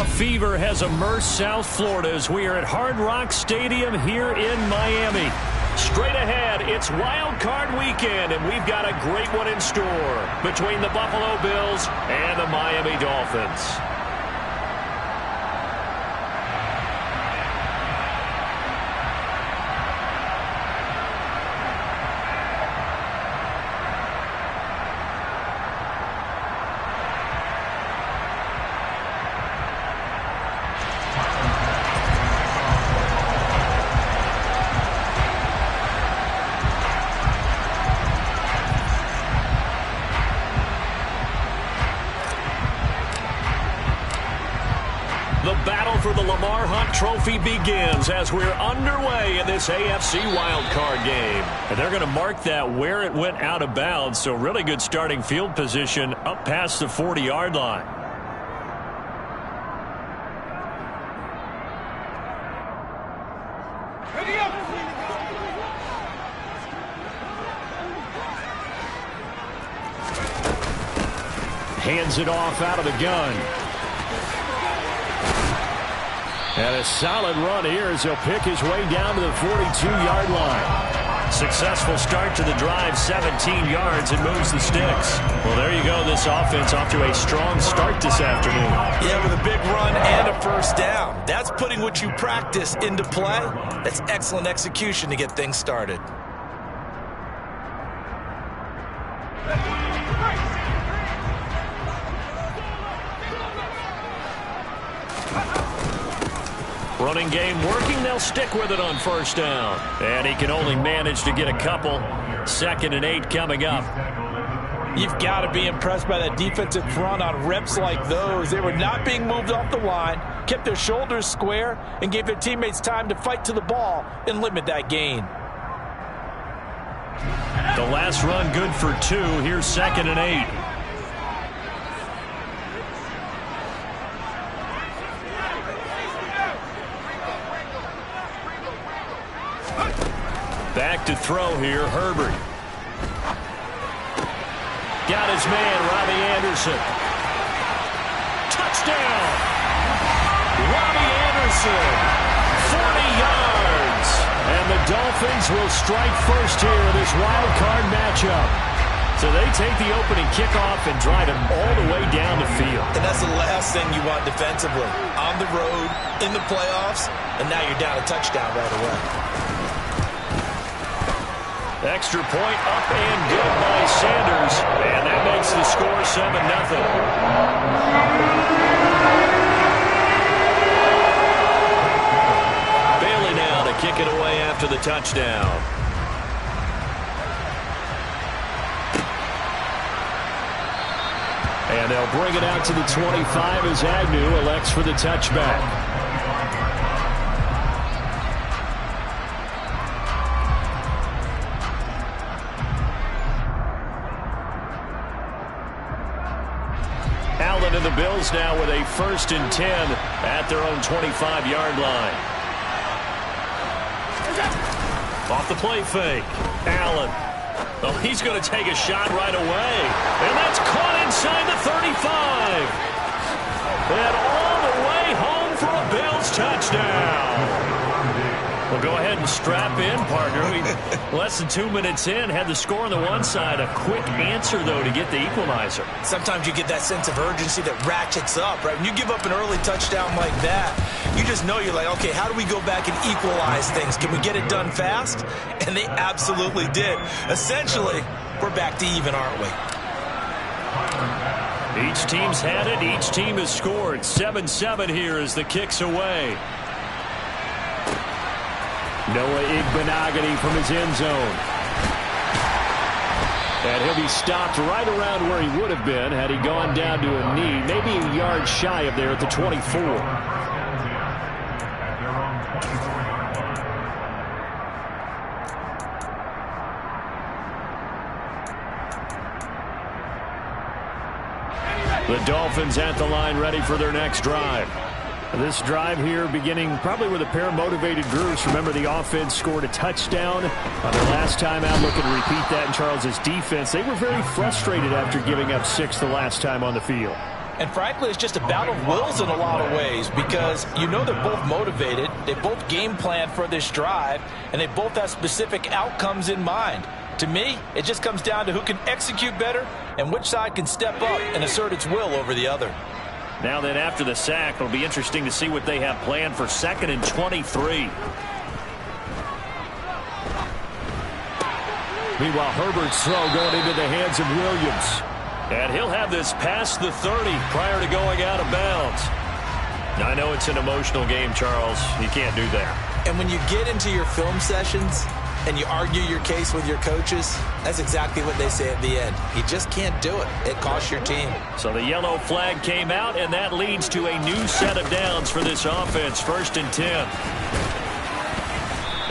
A fever has immersed South Florida as we are at Hard Rock Stadium here in Miami. Straight ahead, it's Wild Card Weekend, and we've got a great one in store between the Buffalo Bills and the Miami Dolphins. Trophy begins as we're underway in this AFC wildcard game. And they're going to mark that where it went out of bounds, so really good starting field position up past the 40-yard line. Hands it off out of the gun. And a solid run here as he'll pick his way down to the 42-yard line. Successful start to the drive, 17 yards, and moves the sticks. Well, there you go. This offense off to a strong start this afternoon. Yeah, with a big run and a first down. That's putting what you practice into play. That's excellent execution to get things started. Running game working. They'll stick with it on first down. And he can only manage to get a couple. 2nd and 8 coming up. You've got to be impressed by that defensive front on reps like those. They were not being moved off the line, kept their shoulders square, and gave their teammates time to fight to the ball and limit that gain. The last run good for 2. Here's 2nd and 8. Back to throw here, Herbert. Got his man, Robbie Anderson. Touchdown! Robbie Anderson, 40 yards. And the Dolphins will strike first here in this wild card matchup. So they take the opening kickoff and drive him all the way down the field. And that's the last thing you want defensively. On the road, in the playoffs, and now you're down a touchdown right away. Extra point up and good by Sanders. And that makes the score 7-0. Bailey now to kick it away after the touchdown. And they'll bring it out to the 25 as Agnew elects for the touchback. And the Bills now with a 1st and 10 at their own 25-yard line. Off the play fake. Allen. Oh, he's going to take a shot right away. And that's caught inside the 35. And all the way home for a Bills touchdown. Well, go ahead and strap in, partner. Less than 2 minutes in, had the score on the one side. A quick answer, though, to get the equalizer. Sometimes you get that sense of urgency that ratchets up, right? When you give up an early touchdown like that, you just know you're like, okay, how do we go back and equalize things? Can we get it done fast? And they absolutely did. Essentially, we're back to even, aren't we? Each team's had it. Each team has scored. 7-7 here as the kick's away. Noah Igbenogany from his end zone. And he'll be stopped right around where he would have been had he gone down to a knee, maybe a yard shy of there at the 24. The Dolphins at the line ready for their next drive. This drive here beginning probably with a pair of motivated groups. Remember, the offense scored a touchdown on their last time out. Looking to repeat that in Charles's defense. They were very frustrated after giving up 6 the last time on the field. And frankly, it's just a battle of wills in a lot of ways because you know they're both motivated, they both game plan for this drive, and they both have specific outcomes in mind. To me, it just comes down to who can execute better and which side can step up and assert its will over the other. Now then, after the sack, it'll be interesting to see what they have planned for 2nd and 23. Meanwhile, Herbert's throw going into the hands of Williams. And he'll have this past the 30 prior to going out of bounds. Now, I know it's an emotional game, Charles. You can't do that. And when you get into your film sessions and you argue your case with your coaches, that's exactly what they say at the end. You just can't do it. It costs your team. So the yellow flag came out, and that leads to a new set of downs for this offense. 1st and 10.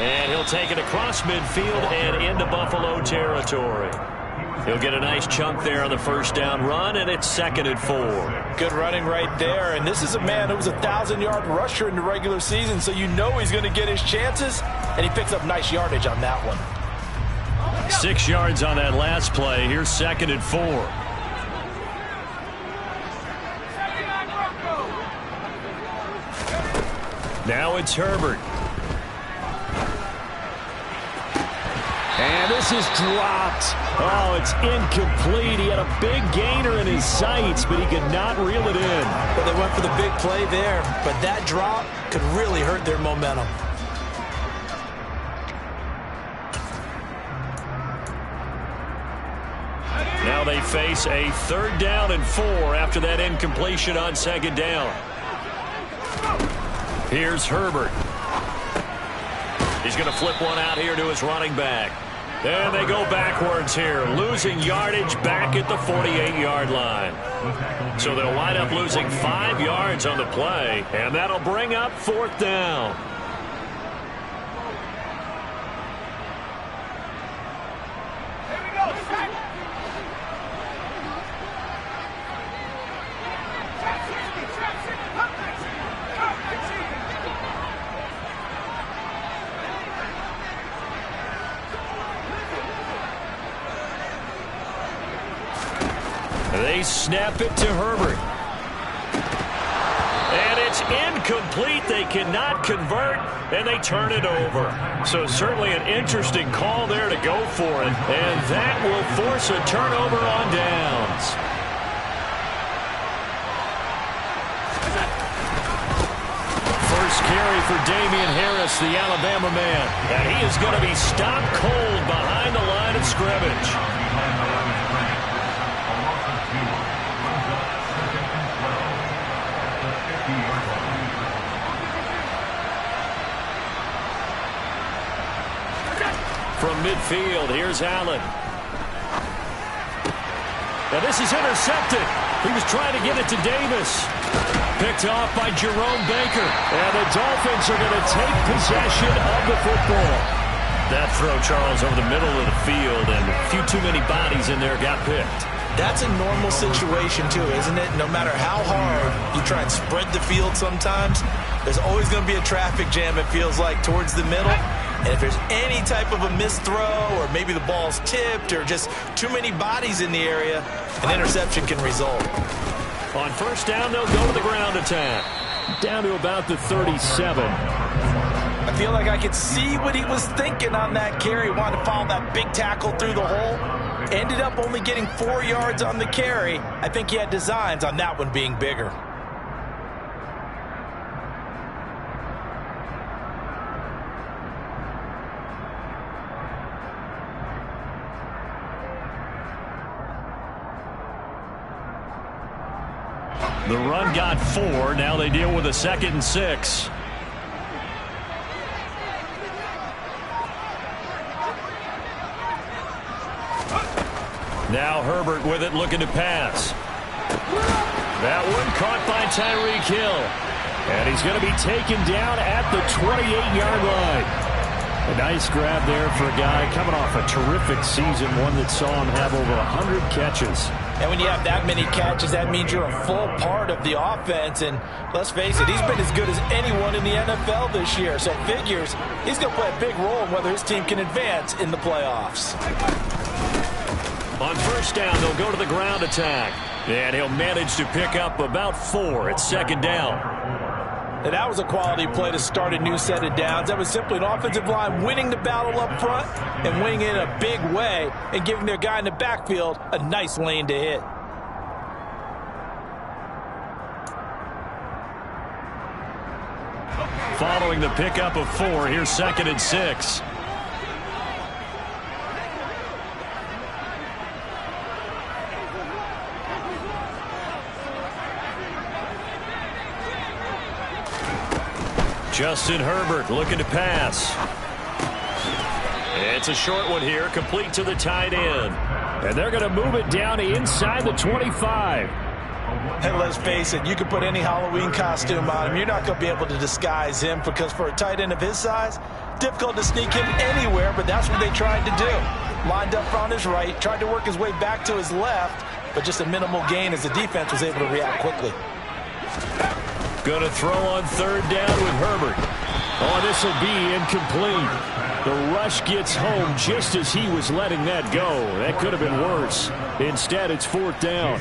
And he'll take it across midfield and into Buffalo territory. He'll get a nice chunk there on the 1st down run, and it's 2nd and 4. Good running right there, and this is a man who was a 1,000-yard rusher in the regular season, so you know he's going to get his chances, and he picks up nice yardage on that one. 6 yards on that last play. Here's 2nd and 4. Now it's Herbert. And this is dropped. Oh, it's incomplete. He had a big gainer in his sights, but he could not reel it in. But they went for the big play there, but that drop could really hurt their momentum. Now they face a 3rd down and 4 after that incompletion on 2nd down. Here's Herbert. He's going to flip one out here to his running back. And they go backwards here, losing yardage back at the 48-yard line. So they'll wind up losing 5 yards on the play, and that'll bring up 4th down. They snap it to Herbert. And it's incomplete. They cannot convert, and they turn it over. So certainly an interesting call there to go for it. And that will force a turnover on downs. First carry for Damian Harris, the Alabama man. And he is going to be stopped cold behind the line of scrimmage. From midfield, here's Allen. Now this is intercepted. He was trying to get it to Davis. Picked off by Jerome Baker. And the Dolphins are going to take possession of the football. That throw, Charles, over the middle of the field, and a few too many bodies in there got picked. That's a normal situation, too, isn't it? No matter how hard you try and spread the field sometimes, there's always going to be a traffic jam, it feels like, towards the middle. And if there's any type of a missed throw, or maybe the ball's tipped, or just too many bodies in the area, an interception can result. On 1st down, they'll go to the ground attack. Down to about the 37. I feel like I could see what he was thinking on that carry. Wanted to follow that big tackle through the hole. Ended up only getting 4 yards on the carry. I think he had designs on that one being bigger. The run got 4. Now they deal with a 2nd and 6. Now Herbert with it, looking to pass. That one caught by Tyreek Hill. And he's going to be taken down at the 28-yard line. A nice grab there for a guy coming off a terrific season, one that saw him have over 100 catches. And when you have that many catches, that means you're a full part of the offense. And let's face it, he's been as good as anyone in the NFL this year. So figures he's going to play a big role in whether his team can advance in the playoffs. On first down, they'll go to the ground attack. And he'll manage to pick up about 4 at second down. And that was a quality play to start a new set of downs. That was simply an offensive line winning the battle up front and winning it in a big way and giving their guy in the backfield a nice lane to hit. Following the pickup of 4, here's 2nd and 6. Justin Herbert looking to pass. It's a short one here, complete to the tight end. And they're going to move it down inside the 25. And let's face it, you can put any Halloween costume on him. You're not going to be able to disguise him because for a tight end of his size, difficult to sneak him anywhere, but that's what they tried to do. Lined up on his right, tried to work his way back to his left, but just a minimal gain as the defense was able to react quickly. Going to throw on 3rd down with Herbert. Oh, this will be incomplete. The rush gets home just as he was letting that go. That could have been worse. Instead, it's 4th down.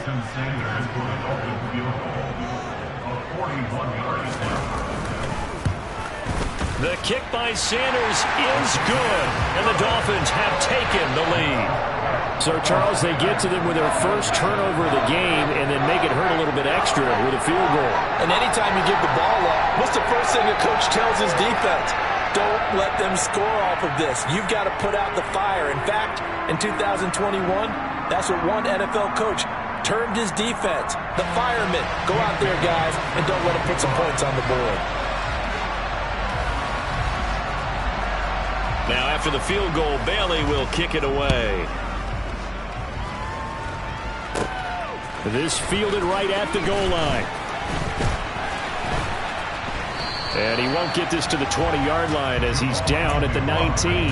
The kick by Sanders is good, and the Dolphins have taken the lead. So, Charles, they get to them with their first turnover of the game and then make it hurt a little bit extra with a field goal. And anytime you give the ball up, what's the first thing a coach tells his defense? Don't let them score off of this. You've got to put out the fire. In fact, in 2021, that's what one NFL coach termed his defense. The firemen. Go out there, guys, and don't let them put some points on the board. Now, after the field goal, Bailey will kick it away. This fielded right at the goal line. And he won't get this to the 20-yard line as he's down at the 19.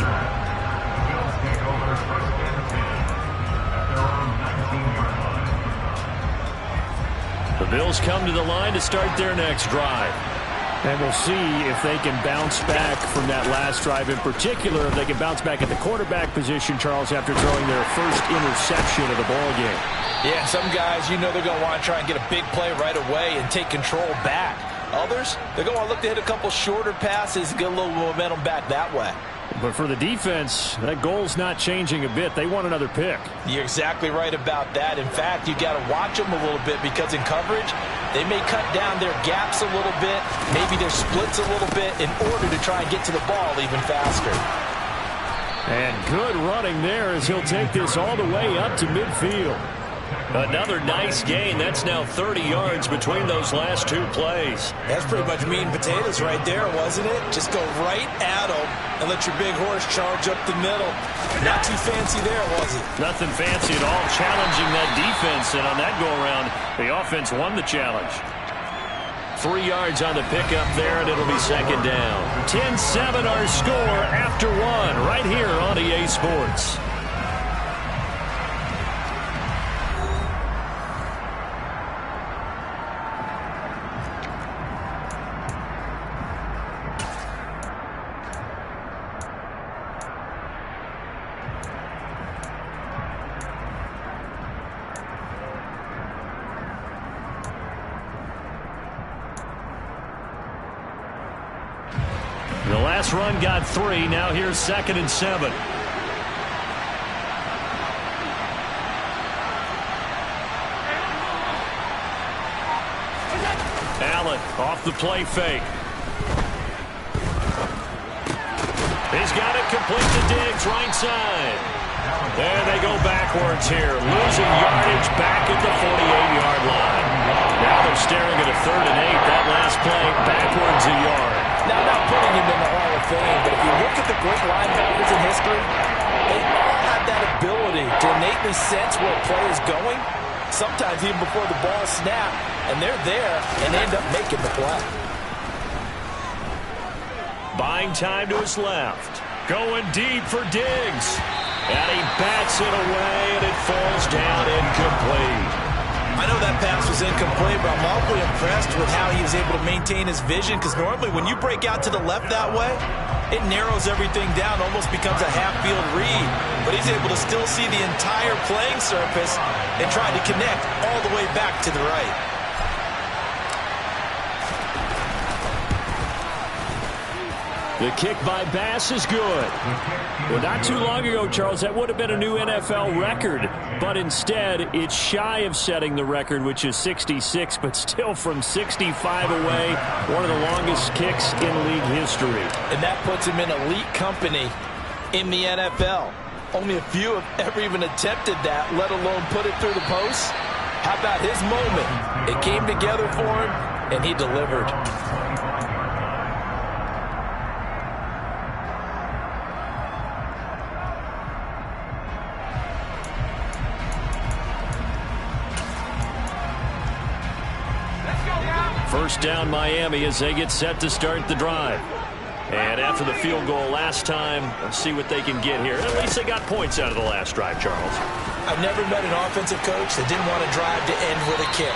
The Bills come to the line to start their next drive. And we'll see if they can bounce back from that last drive. In particular, if they can bounce back at the quarterback position, Charles, after throwing their first interception of the ball game. Yeah, some guys, you know they're going to want to try and get a big play right away and take control back. Others, they're going to look to hit a couple shorter passes and get a little momentum back that way. But for the defense, that goal's not changing a bit. They want another pick. You're exactly right about that. In fact, you got to watch them a little bit because in coverage, they may cut down their gaps a little bit, maybe their splits a little bit in order to try and get to the ball even faster. And good running there as he'll take this all the way up to midfield. Another nice gain. That's now 30 yards between those last 2 plays. That's pretty much meat and potatoes right there, wasn't it? Just go right at them and let your big horse charge up the middle. Not too fancy there, was it? Nothing fancy at all, challenging that defense. And on that go-around, the offense won the challenge. 3 yards on the pickup there, and it'll be 2nd down. 10-7 our score after 1 right here on EA Sports. The last run got 3. Now here's 2nd and 7. Allen off the play fake. He's got it complete to Diggs, right side. There they go backwards here, losing yardage back at the 48-yard line. Now they're staring at a 3rd and 8. That last play backwards a yard. Now, not putting him in the Hall of Fame, but if you look at the great linebackers in history, they all have that ability to innately sense where a play is going, sometimes even before the ball snapped, and they're there and end up making the play. Buying time to his left. Going deep for Diggs. And he bats it away, and it falls down incomplete. I know that pass was incomplete, but I'm awfully impressed with how he was able to maintain his vision, because normally when you break out to the left that way, it narrows everything down, almost becomes a half-field read. But he's able to still see the entire playing surface and try to connect all the way back to the right. The kick by Bass is good. Well, not too long ago, Charles, that would have been a new NFL record. But instead, it's shy of setting the record, which is 66, but still from 65 away, one of the longest kicks in league history. And that puts him in elite company in the NFL. Only a few have ever even attempted that, let alone put it through the post. How about his moment? It came together for him, and he delivered. First down Miami as they get set to start the drive. And after the field goal last time, let's see what they can get here. At least they got points out of the last drive, Charles. I've never met an offensive coach that didn't want to drive to end with a kick.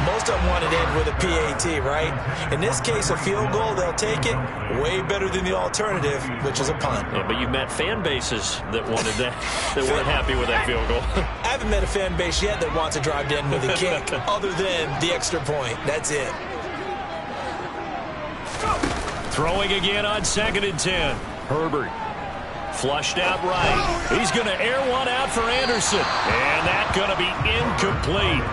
Most of them wanted to end with a PAT, right? In this case, a field goal, they'll take it. Way better than the alternative, which is a punt. Yeah, but you've met fan bases that wanted that, that weren't happy with that field goal. I haven't met a fan base yet that wants to drive to end with a kick, other than the extra point. That's it. Throwing again on 2nd and 10. Herbert. Flushed out right. He's going to air one out for Anderson. And that's going to be incomplete.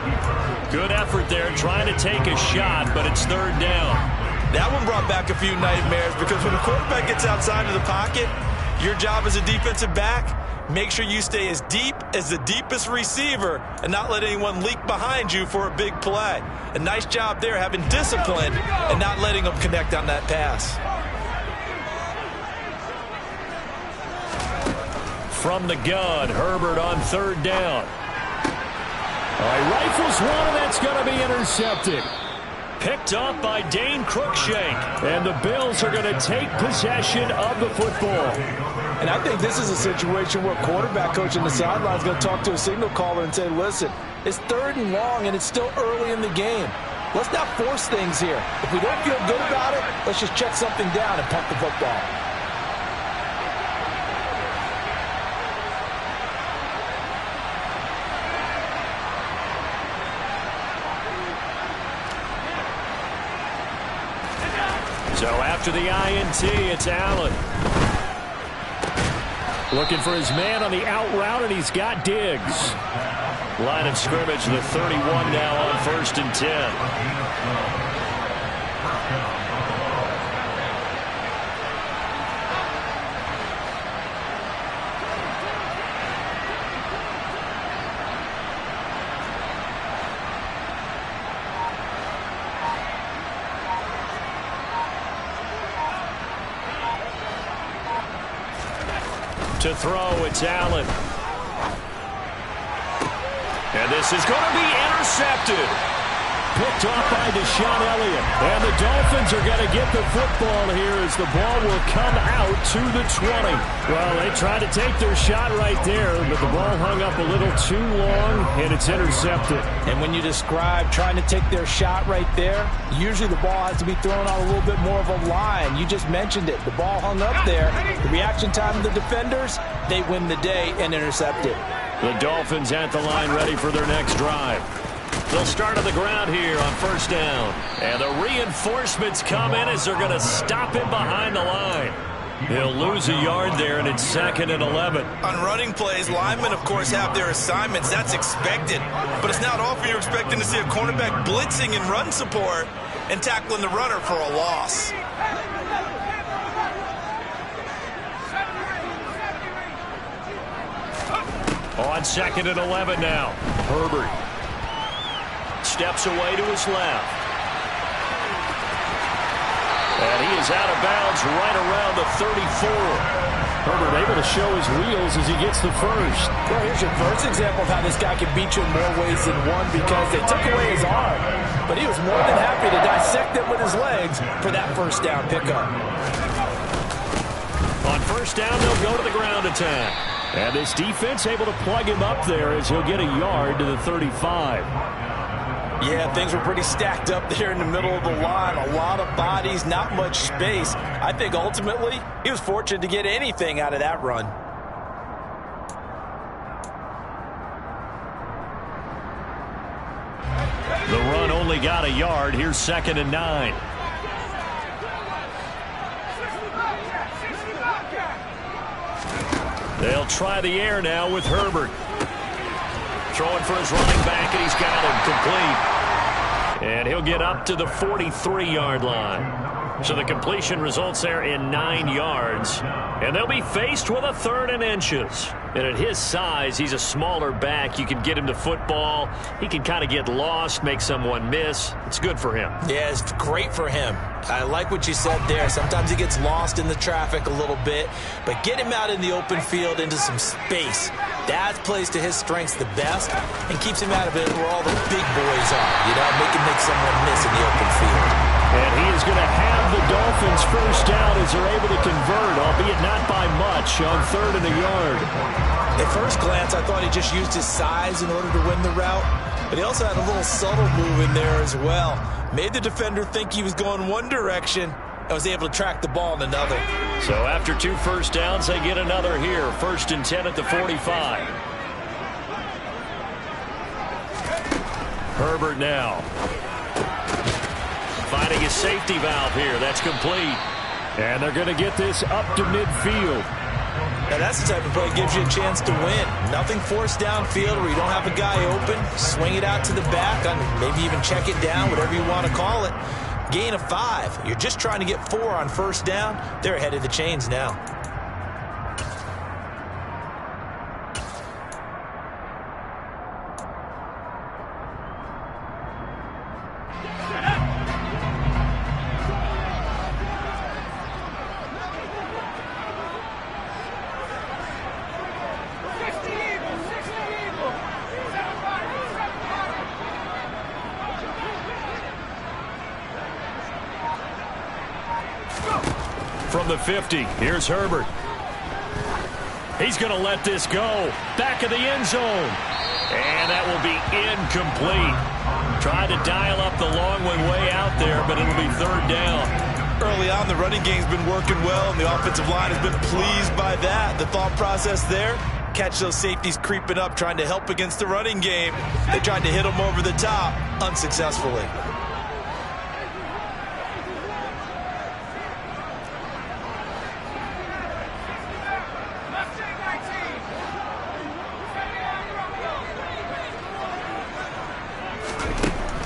Good effort there trying to take a shot, but it's 3rd down. That one brought back a few nightmares because when a quarterback gets outside of the pocket, your job as a defensive back, make sure you stay as deep as the deepest receiver and not let anyone leak behind you for a big play. A nice job there having discipline and not letting them connect on that pass. From the gun, Herbert on 3rd down. Rifles one, and that's going to be intercepted. Picked up by Dane Cruikshank. And the Bills are going to take possession of the football. And I think this is a situation where quarterback coach on the sideline is going to talk to a signal caller and say, listen, it's 3rd and long, and it's still early in the game. Let's not force things here. If we don't feel good about it, let's just check something down and punt the football. So after the INT, it's Allen. Looking for his man on the out route, and he's got Diggs. Line of scrimmage, the 31 now on 1st and 10. To throw, it's Allen. And this is going to be intercepted. Picked off by Deshaun Elliott. And the Dolphins are going to get the football here as the ball will come out to the 20. Well, they tried to take their shot right there, but the ball hung up a little too long, and it's intercepted. And when you describe trying to take their shot right there, usually the ball has to be thrown on a little bit more of a line. You just mentioned it. The ball hung up there. The reaction time of the defenders, they win the day and intercept it. The Dolphins at the line ready for their next drive. They'll start on the ground here on 1st down. And the reinforcements come in as they're going to stop him behind the line. He'll lose a yard there, and it's 2nd and 11. On running plays, linemen, of course, have their assignments. That's expected. But it's not often you're expecting to see a cornerback blitzing in run support and tackling the runner for a loss. On 2nd and 11 now. Herbert steps away to his left. And he is out of bounds right around the 34. Herbert able to show his wheels as he gets the first. Well, here's your first example of how this guy can beat you in more ways than one because they took away his arm. But he was more than happy to dissect it with his legs for that 1st down pickup. On 1st down, they'll go to the ground attack. And this defense able to plug him up there as he'll get a yard to the 35. Yeah, things were pretty stacked up there in the middle of the line. A lot of bodies, not much space. I think ultimately he was fortunate to get anything out of that run. The run only got a yard. Here's 2nd and 9. They'll try the air now with Herbert. Throwing for his running back, and he's got him complete. And he'll get up to the 43-yard line. So the completion results there in 9 yards. And they'll be faced with a 3rd and inches. And at his size, he's a smaller back. You can get him to football. He can kind of get lost, make someone miss. It's good for him. Yeah, it's great for him. I like what you said there. Sometimes he gets lost in the traffic a little bit. But get him out in the open field into some space. That plays to his strengths the best and keeps him out of it where all the big boys are. You know, make someone miss in the open field. And he is going to have the Dolphins first down as they're able to convert, albeit not by much, on 3rd and a yard. At first glance, I thought he just used his size in order to win the route, but he also had a little subtle move in there as well. Made the defender think he was going one direction and was able to track the ball in another. So after 2 first downs, they get another here. 1st and 10 at the 45. Herbert now. Finding his safety valve here. That's complete. And they're going to get this up to midfield. Now that's the type of play that gives you a chance to win. Nothing forced downfield where you don't have a guy open. Swing it out to the back, maybe even check it down, whatever you want to call it. Gain of 5. You're just trying to get 4 on first down. They're ahead of the chains now. From the 50, here's Herbert. He's going to let this go. Back of the end zone. And that will be incomplete. Tried to dial up the long one way out there, but it'll be 3rd down. Early on, the running game's been working well, and the offensive line has been pleased by that. The thought process there, catch those safeties creeping up, trying to help against the running game. They tried to hit them over the top, unsuccessfully.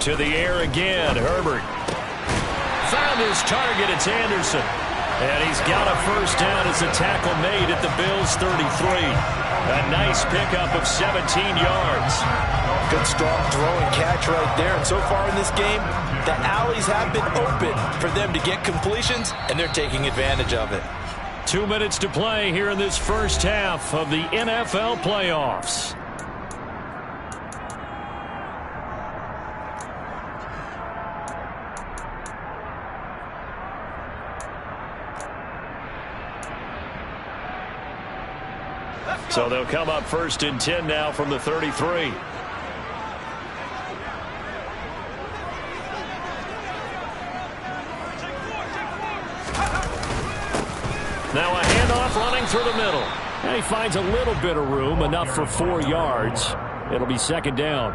To the air again, Herbert. Found his target, it's Anderson. And he's got a first down as a tackle made at the Bills' 33. A nice pickup of 17 yards. Good, strong throw and catch right there. And so far in this game, the alleys have been open for them to get completions, and they're taking advantage of it. 2 minutes to play here in this first half of the NFL playoffs. So they'll come up 1st and 10 now from the 33. Now a handoff running through the middle. And he finds a little bit of room, enough for 4 yards. It'll be 2nd down.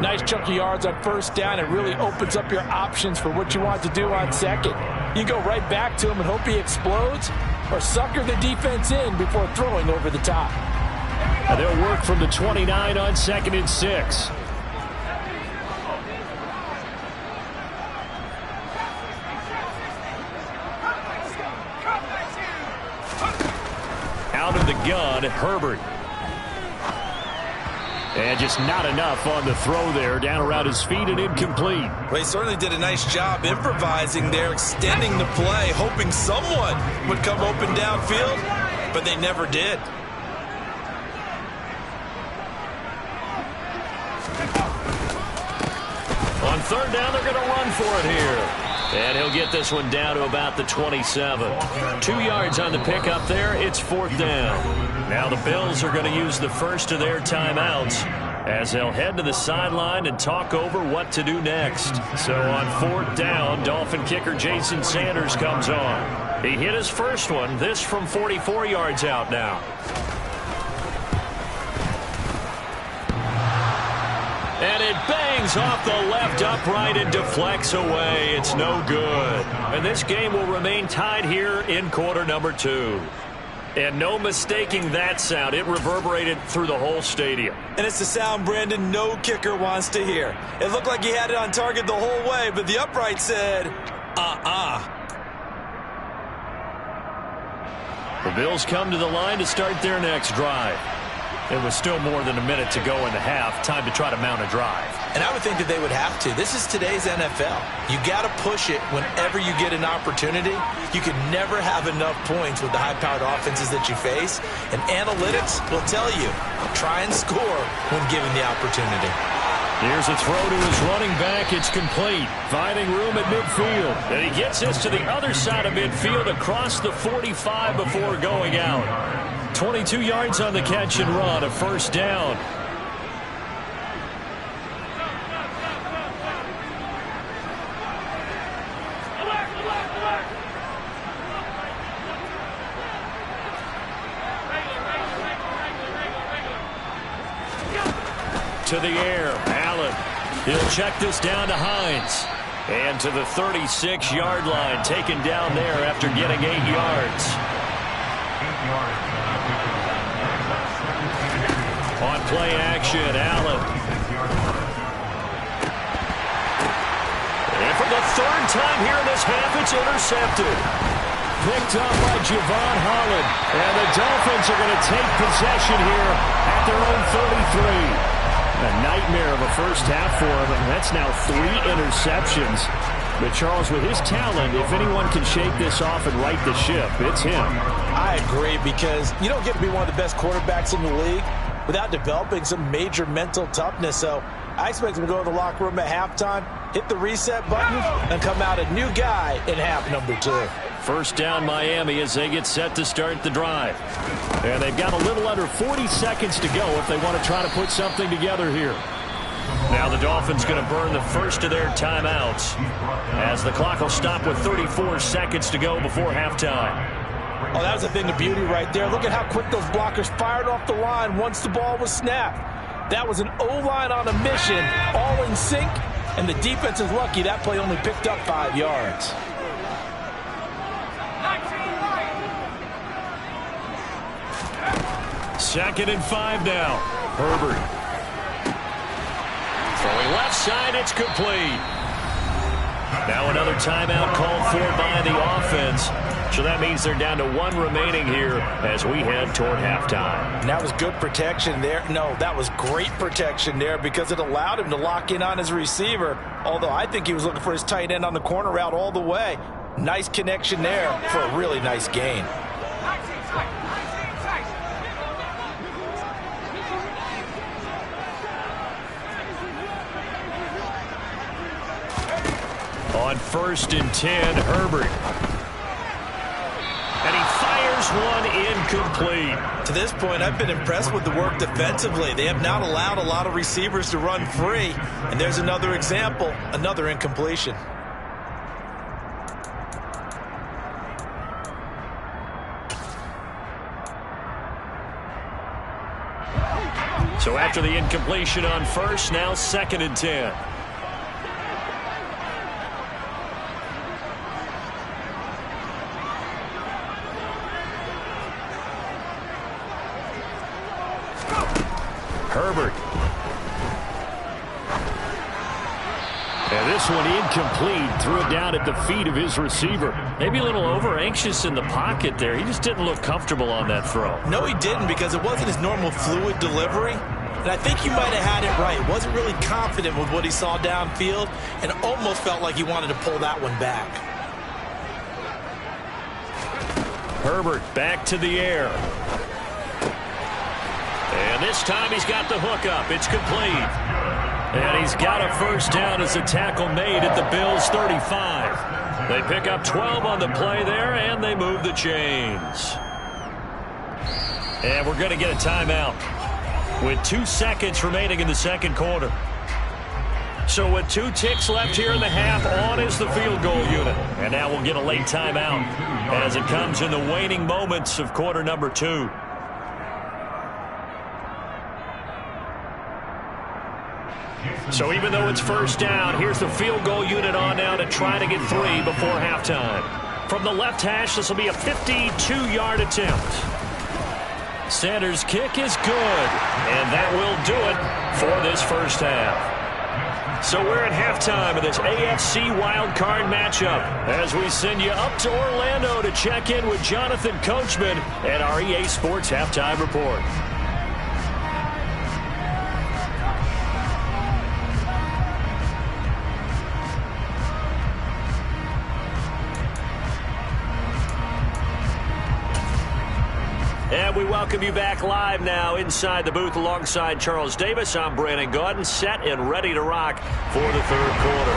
Nice chunk of yards on first down. It really opens up your options for what you want to do on second. You go right back to him and hope he explodes, or sucker the defense in before throwing over the top. And they'll work from the 29 on 2nd and 6. Out of the gun, Herbert. And just not enough on the throw there. Down around his feet and incomplete. Well, he certainly did a nice job improvising there, extending the play, hoping someone would come open downfield, but they never did. On 3rd down, they're going to run for it here. And he'll get this one down to about the 27. 2 yards on the pickup there. It's 4th down. Now the Bills are going to use the first of their timeouts. as they'll head to the sideline and talk over what to do next. So on 4th down, Dolphin kicker Jason Sanders comes on. He hit his first one, this from 44 yards out now. And it bangs off the left upright and deflects away. It's no good. And this game will remain tied here in quarter number 2. And no mistaking that sound. It reverberated through the whole stadium. And it's the sound, Brandon, no kicker wants to hear. It looked like he had it on target the whole way, but the upright said, The Bills come to the line to start their next drive. It was still more than a minute to go in the half. Time to try to mount a drive. And I would think that they would have to. This is today's NFL. You got to push it whenever you get an opportunity. You can never have enough points with the high-powered offenses that you face. And analytics will tell you, try and score when given the opportunity. Here's a throw to his running back. It's complete. Finding room at midfield. And he gets this to the other side of midfield across the 45 before going out. 22 yards on the catch and run, a first down. To the air, Allen. He'll check this down to Hines. And to the 36-yard line, taken down there after getting 8 yards. On play action, Allen. And for the 3rd time here in this half, it's intercepted. Picked up by Javon Holland. And the Dolphins are going to take possession here at their own 33. A nightmare of a first half for him, and that's now 3 interceptions. But Charles, with his talent, if anyone can shake this off and right the ship, it's him. I agree, because you don't get to be one of the best quarterbacks in the league without developing some major mental toughness. So I expect him to go to the locker room at halftime, hit the reset button, and come out a new guy in half number 2. First down Miami as they get set to start the drive. And they've got a little under 40 seconds to go if they want to try to put something together here. Now the Dolphins going to burn the first of their timeouts as the clock will stop with 34 seconds to go before halftime. Oh, that was a thing of beauty right there. Look at how quick those blockers fired off the line once the ball was snapped. That was an O-line on a mission, all in sync, and the defense is lucky that play only picked up 5 yards. Second and 5 now. Herbert. Throwing left side, it's complete. Now another timeout called for by the offense. So that means they're down to 1 remaining here as we head toward halftime. And that was good protection there. No, that was great protection there because it allowed him to lock in on his receiver. Although I think he was looking for his tight end on the corner route all the way. Nice connection there for a really nice gain. On 1st and 10, Herbert. And he fires one incomplete. To this point, I've been impressed with the work defensively. They have not allowed a lot of receivers to run free. And there's another example, another incompletion. So after the incompletion on 1st, now 2nd and 10. Herbert. And this one incomplete. Threw it down at the feet of his receiver. Maybe a little over-anxious in the pocket there. He just didn't look comfortable on that throw. No, he didn't, because it wasn't his normal fluid delivery. And I think he might have had it right. Wasn't really confident with what he saw downfield and almost felt like he wanted to pull that one back. Herbert back to the air. And this time he's got the hook up. It's complete. And he's got a first down as a tackle made at the Bills' 35. They pick up 12 on the play there, and they move the chains. And we're going to get a timeout. with 2 seconds remaining in the second quarter. So with 2 ticks left here in the half, on is the field goal unit. And now we'll get a late timeout as it comes in the waning moments of quarter number 2. So even though it's first down, here's the field goal unit on now to try to get 3 before halftime. From the left hash, this will be a 52-yard attempt. Sanders' kick is good, and that will do it for this first half. So we're at halftime of this AFC wildcard matchup as we send you up to Orlando to check in with Jonathan Coachman at our EA Sports Halftime Report. And we welcome you back live now inside the booth alongside Charles Davis. I'm Brandon Gaudin, set and ready to rock for the third quarter.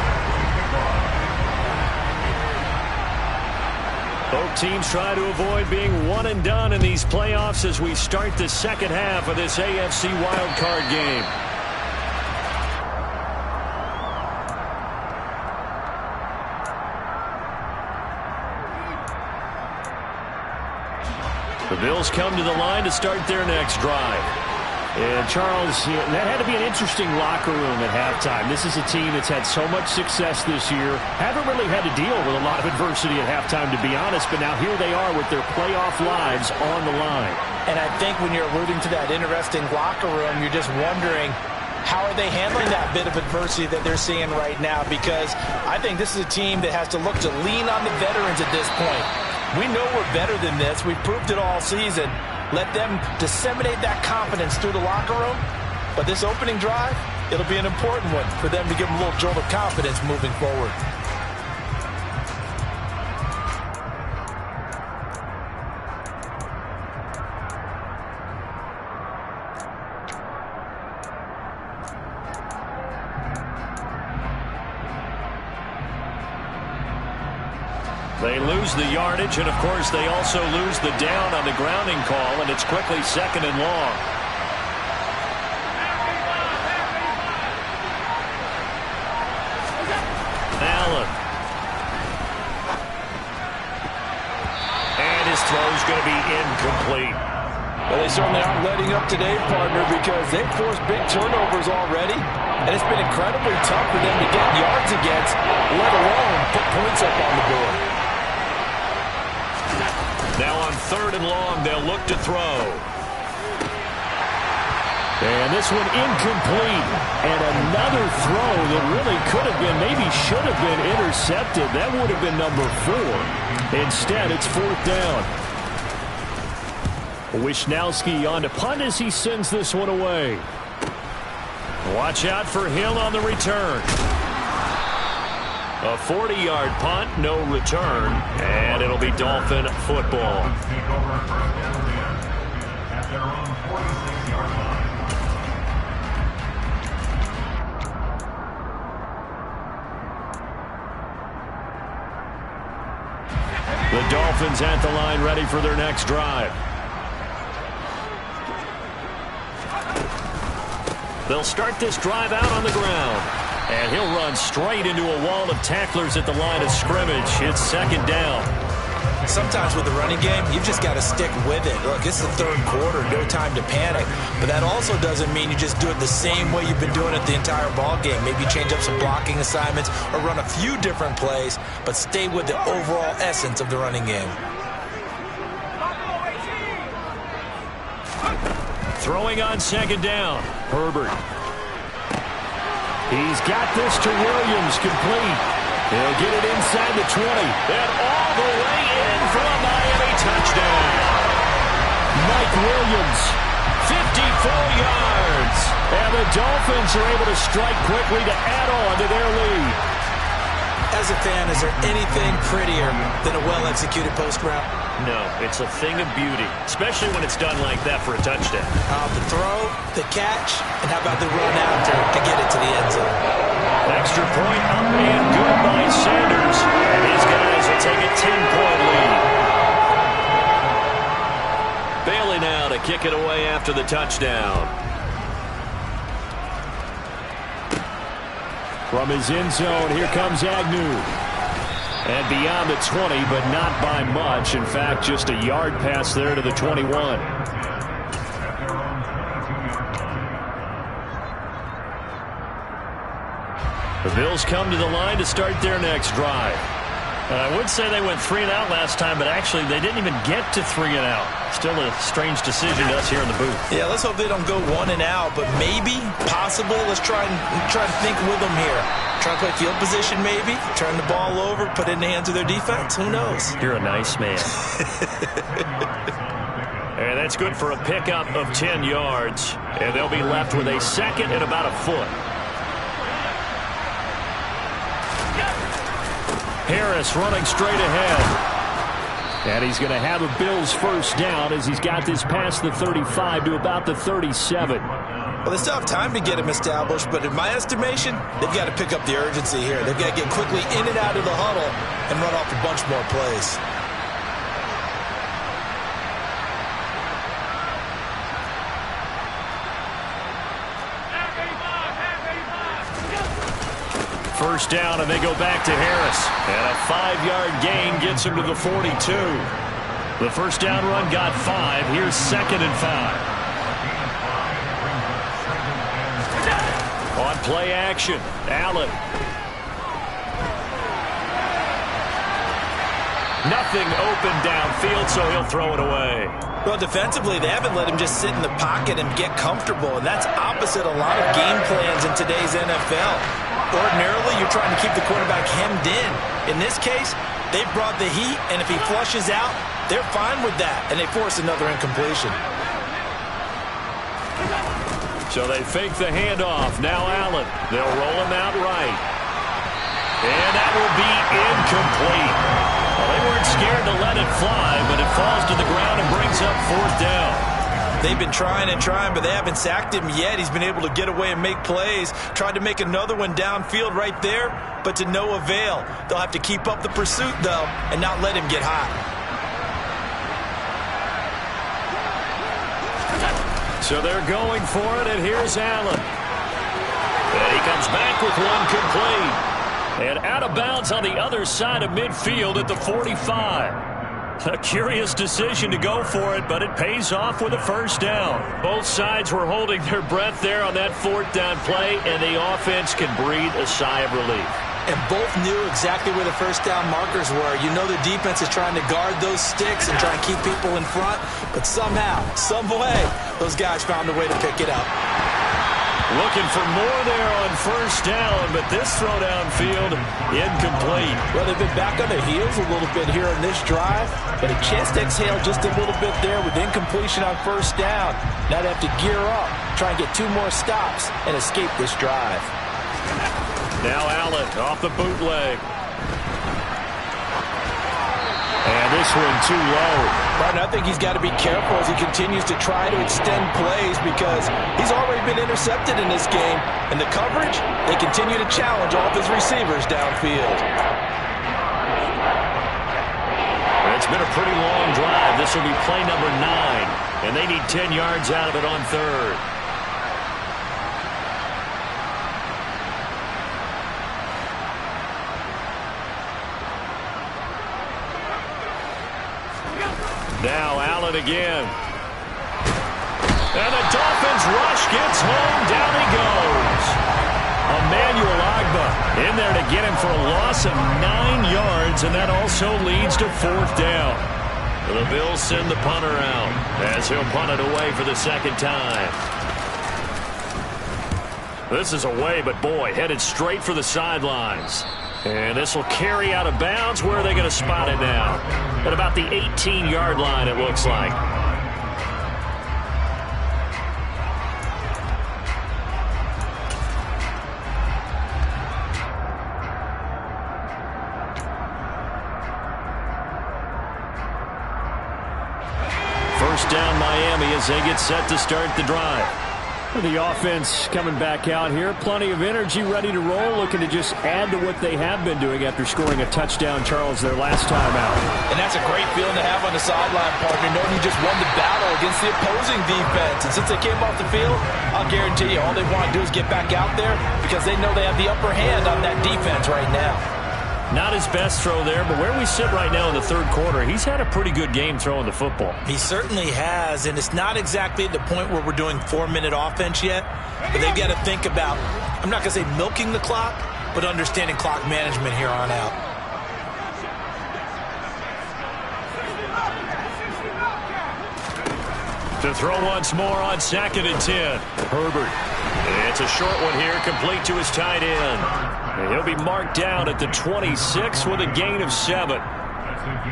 Both teams try to avoid being one and done in these playoffs as we start the second half of this AFC wildcard game. The Bills come to the line to start their next drive. And Charles, that had to be an interesting locker room at halftime. This is a team that's had so much success this year. Haven't really had to deal with a lot of adversity at halftime, to be honest. But now here they are with their playoff lives on the line. And I think when you're alluding to that interesting locker room, you're just wondering, how are they handling that bit of adversity that they're seeing right now? Because I think this is a team that has to look to lean on the veterans at this point. We know we're better than this. We've proved it all season. Let them disseminate that confidence through the locker room. But this opening drive, it'll be an important one for them to give them a little jolt of confidence moving forward. They lose the yardage, and of course they also lose the down on the grounding call, and it's quickly second and long. Allen. And his throw's going to be incomplete. Well, they certainly aren't letting up today, partner, because they've forced big turnovers already, and it's been incredibly tough for them to get yards against, let alone put points up on the board. Now on third and long, they'll look to throw. And this one incomplete. And another throw that really could have been, maybe should have been intercepted. That would have been number 4. Instead, it's fourth down. Wisnowski on to punt as he sends this one away. Watch out for Hill on the return. A 40-yard punt, no return, and it'll be Dolphin football. The Dolphins at the line, ready for their next drive. They'll start this drive out on the ground. And he'll run straight into a wall of tacklers at the line of scrimmage. It's second down. Sometimes with the running game, you've just got to stick with it. Look, it's the third quarter, no time to panic. But that also doesn't mean you just do it the same way you've been doing it the entire ball game. Maybe change up some blocking assignments or run a few different plays, but stay with the overall essence of the running game. Throwing on second down, Herbert. He's got this to Williams, complete. He'll get it inside the 20. And all the way in for a Miami touchdown. Mike Williams, 54 yards. And the Dolphins are able to strike quickly to add on to their lead. As a fan, is there anything prettier than a well-executed post route? No, it's a thing of beauty, especially when it's done like that for a touchdown. The throw, the catch, and how about the run after to get it to the end zone? Extra point up and good by Sanders. And his guys will take a 10-point lead. Bailey now to kick it away after the touchdown. From his end zone, here comes Agnew. And beyond the 20, but not by much. In fact, just a yard pass there to the 21. The Bills come to the line to start their next drive. I would say they went 3 and out last time, but actually they didn't even get to 3 and out. Still a strange decision to us here in the booth. Yeah, let's hope they don't go 1 and out, but maybe, possibly, let's try to think with them here. Try to play field position maybe, turn the ball over, put it in the hands of their defense. Who knows? You're a nice man. And that's good for a pickup of 10 yards. And they'll be left with a second and about a foot. Harris running straight ahead. And he's going to have a Bills first down as he's got this past the 35 to about the 37. Well, they still have time to get him established, but in my estimation, they've got to pick up the urgency here. They've got to get quickly in and out of the huddle and run off a bunch more plays. First down, and they go back to Harris. And a 5-yard gain gets him to the 42. The first down run got 5. Here's 2nd and 5. On play action, Allen. Nothing open downfield, so he'll throw it away. Well, defensively, they haven't let him just sit in the pocket and get comfortable, and that's opposite a lot of game plans in today's NFL. Ordinarily, you're trying to keep the quarterback hemmed in. In this case, they've brought the heat, and if he flushes out, they're fine with that, and they force another incompletion. So they fake the handoff. Now Allen. They'll roll him out right. And that will be incomplete. Well, they weren't scared to let it fly, but it falls to the ground and brings up 4th down. They've been trying and trying, but they haven't sacked him yet. He's been able to get away and make plays. Tried to make another one downfield right there, but to no avail. They'll have to keep up the pursuit, though, and not let him get hot. So they're going for it, and here's Allen. And he comes back with one complete. And out of bounds on the other side of midfield at the 45. A curious decision to go for it, but it pays off with a first down. Both sides were holding their breath there on that 4th down play, and the offense can breathe a sigh of relief. And both knew exactly where the first down markers were. You know the defense is trying to guard those sticks and try and keep people in front, but somehow, some way, those guys found a way to pick it up. Looking for more there on first down, but this throw downfield, incomplete. Well, they've been back on their heels a little bit here in this drive, but a chance to exhale just a little bit there with incompletion on first down. Now they have to gear up, try and get 2 more stops, and escape this drive. Now Allen off the bootleg. And this one too low. Right, I think he's got to be careful as he continues to try to extend plays because he's already been intercepted in this game. And the coverage, they continue to challenge all of his receivers downfield. It's been a pretty long drive. This will be play number 9. And they need 10 yards out of it on 3rd. Now Allen again. And the Dolphins rush gets home. Down he goes. Emmanuel Ogbah in there to get him for a loss of 9 yards, and that also leads to 4th down. The Bills send the punter out as he'll punt it away for the 2nd time. This is away, but boy, headed straight for the sidelines. And this will carry out of bounds. Where are they going to spot it now? At about the 18-yard line, it looks like. First down, Miami, as they get set to start the drive. The offense coming back out here. Plenty of energy, ready to roll, looking to just add to what they have been doing after scoring a touchdown, Charles, their last time out. And that's a great feeling to have on the sideline, partner, knowing you just won the battle against the opposing defense. And since they came off the field, I'll guarantee you all they want to do is get back out there because they know they have the upper hand on that defense right now. Not his best throw there, but where we sit right now in the third quarter, he's had a pretty good game throwing the football. He certainly has, and it's not exactly at the point where we're doing 4-minute offense yet, but they've got to think about, I'm not going to say milking the clock, but understanding clock management here on out. To throw once more on 2nd and 10. Herbert. It's a short one here, complete to his tight end. And he'll be marked down at the 26 with a gain of 7.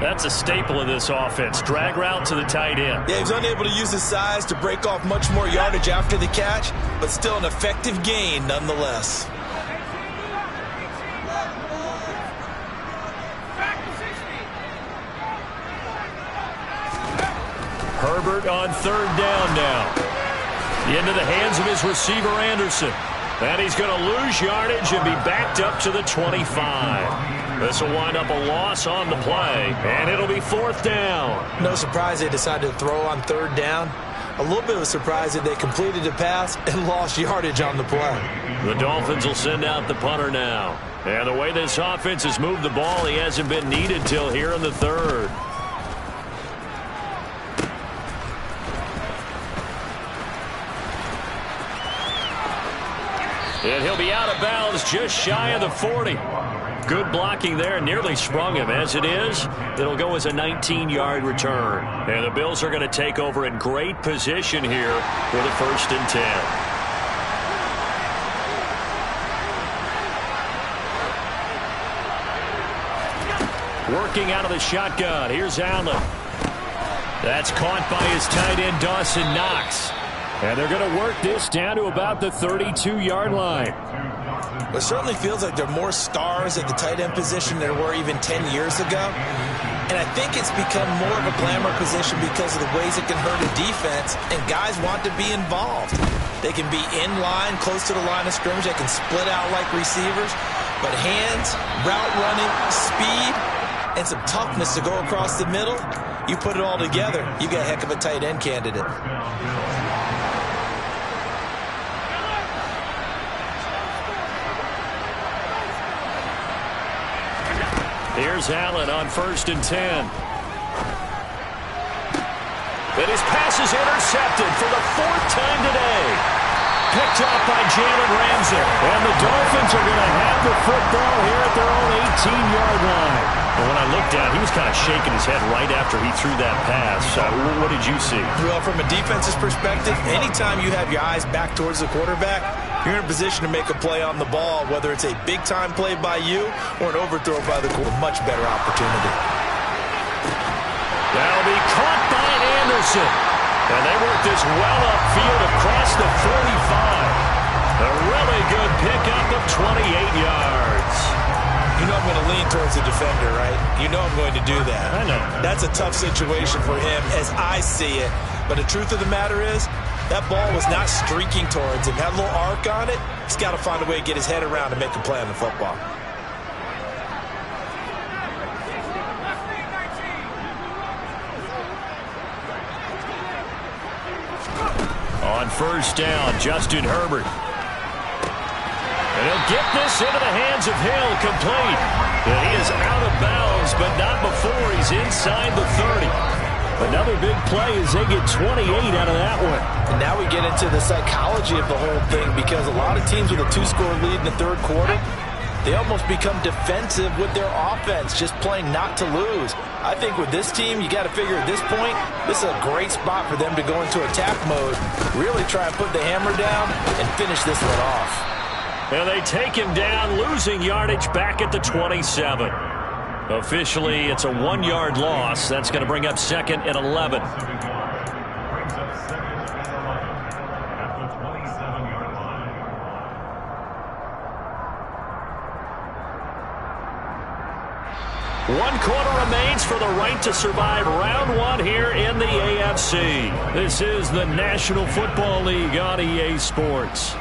That's a staple of this offense. Drag route to the tight end. Yeah, he was unable to use his size to break off much more yardage after the catch, but still an effective gain nonetheless. Herbert on 3rd down now. Into the hands of his receiver, Anderson. And he's going to lose yardage and be backed up to the 25. This will wind up a loss on the play, and it'll be 4th down. No surprise they decided to throw on 3rd down. A little bit of a surprise that they completed the pass and lost yardage on the play. The Dolphins will send out the punter now. And the way this offense has moved the ball, he hasn't been needed till here in the 3rd. And he'll be out of bounds just shy of the 40. Good blocking there, nearly sprung him. As it is, it'll go as a 19-yard return. And the Bills are going to take over in great position here with a 1st and 10. Working out of the shotgun. Here's Allen. That's caught by his tight end, Dawson Knox. And they're going to work this down to about the 32-yard line. It certainly feels like there are more stars at the tight end position than there were even 10 years ago. And I think it's become more of a glamour position because of the ways it can hurt a defense, and guys want to be involved. They can be in line, close to the line of scrimmage. They can split out like receivers. But hands, route running, speed, and some toughness to go across the middle, you put it all together, you got a heck of a tight end candidate. Here's Allen on 1st and 10. And his pass is intercepted for the 4th time today. Picked off by Jalen Ramsey. And the Dolphins are going to have the football here at their own 18-yard line. And when I looked down, he was kind of shaking his head right after he threw that pass. What did you see? Well, from a defense's perspective, anytime you have your eyes back towards the quarterback, you're in a position to make a play on the ball, whether it's a big-time play by you or an overthrow by the quarterback. Much better opportunity. That'll be caught by Anderson. And they work this well upfield across the 45. A really good pickup of 28 yards. You know I'm going to lean towards the defender, right? You know I'm going to do that. I know. That's a tough situation for him as I see it. But the truth of the matter is, that ball was not streaking towards him. Had a little arc on it. He's got to find a way to get his head around and make a play on the football. On 1st down, Justin Herbert. And he'll get this into the hands of Hill, complete. And he is out of bounds, but not before he's inside the 30. Another big play as they get 28 out of that one. And now we get into the psychology of the whole thing, because a lot of teams with a 2-score lead in the 3rd quarter, they almost become defensive with their offense, just playing not to lose. I think with this team, you got to figure at this point, this is a great spot for them to go into attack mode, really try and put the hammer down and finish this one off. And they take him down, losing yardage back at the 27. Officially, it's a 1-yard loss. That's going to bring up 2nd and 11. 1 quarter remains for the right to survive round 1 here in the AFC. This is the National Football League on EA Sports.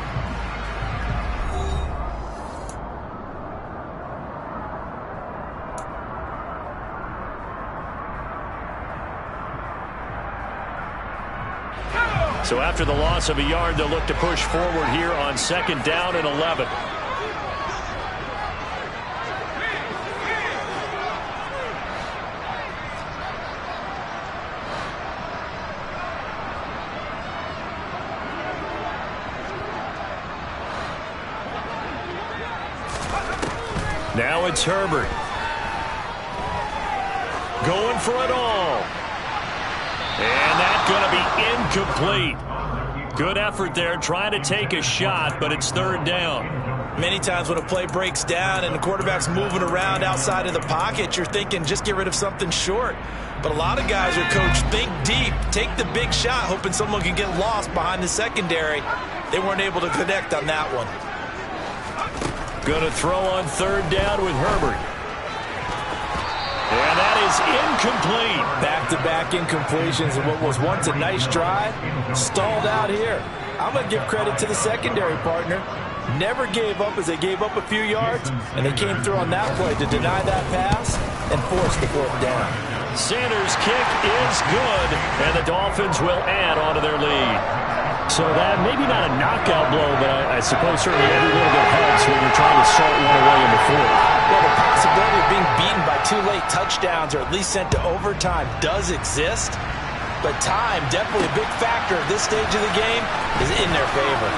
So after the loss of a yard, they'll look to push forward here on 2nd down and 11. Now it's Herbert. Going for it all. And that's going to be incomplete. Good effort there, trying to take a shot, but it's 3rd down. Many times when a play breaks down and the quarterback's moving around outside of the pocket, you're thinking just get rid of something short. But a lot of guys are coached, think deep, take the big shot, hoping someone can get lost behind the secondary. They weren't able to connect on that one. Going to throw on 3rd down with Herbert. And that is incomplete. Back-to-back incompletions and what was once a nice drive stalled out here. I'm going to give credit to the secondary partner. Never gave up as they gave up a few yards, and they came through on that play to deny that pass and force the 4th down. Sanders' kick is good, and the Dolphins will add on to their lead. So that maybe not a knockout blow, but I suppose certainly every little bit helps when you're trying to salt one away in the 4th. Well, the possibility of being beaten by 2 late touchdowns or at least sent to overtime does exist, but time, definitely a big factor at this stage of the game, is in their favor.